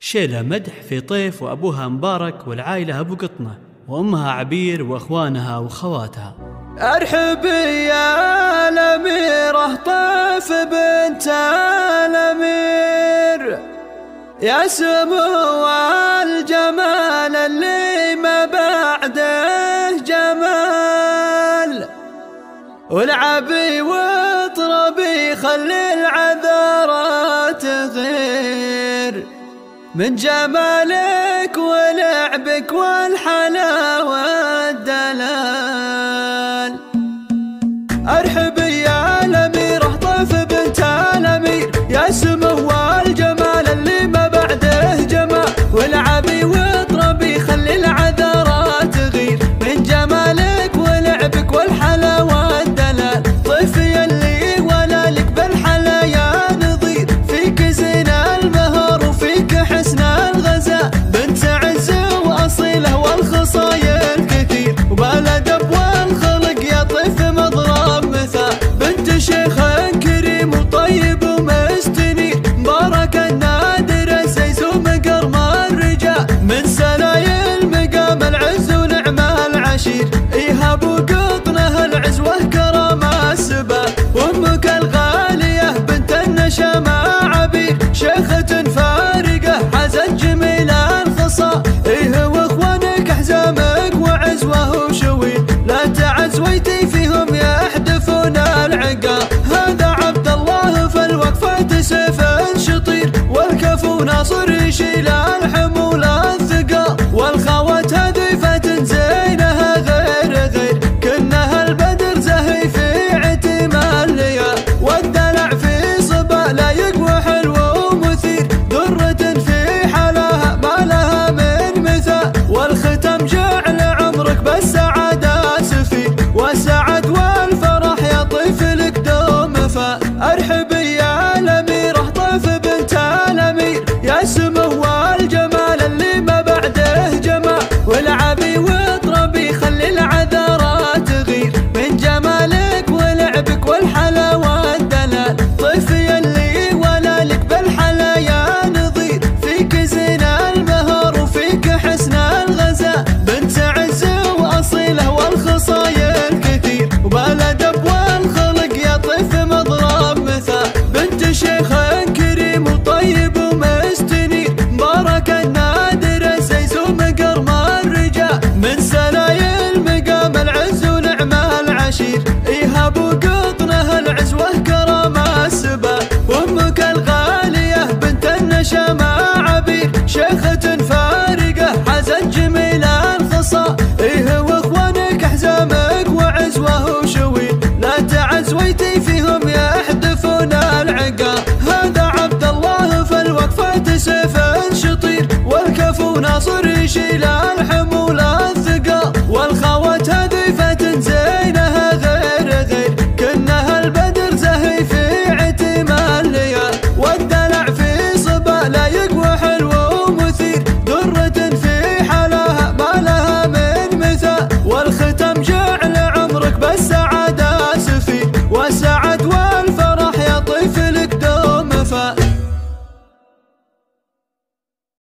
شيلة مدح في طيف، وأبوها مبارك والعائلة أبو قطنة، وأمها عبير وأخوانها وخواتها. ارحبي يا الأميرة طيف بنت الأمير، يا سمو الجمال اللي ما بعده جمال، والعبي واطربي خلي العذارى تغير من جمالك ولعبك والحلا والدلال. ارحبي يا الأميرة طيف بنت الأمير، يا سمو الجمال اللي ما بعده جمال، والعبي واطربي خلي العذارى تغير من جمالك ولعبك والحلا والدلال. طيف يلي ولا لك بالحلا يا نظير، فيك زين المهر وفيك حسن الغزال، بنت عز واصيله والخصايل كثير، وبالادب والخلق يا طيف مضرب مثال، بنت شيخ كريم وطيب ومستنير، مبارك النادر الزيز ومقرم الرجال، من سلايل مقام العز ونعم العشير، ايهاب وقطنه العز وكرم السبال، وامك الغاليه بنت النشا مع عبير، شيخة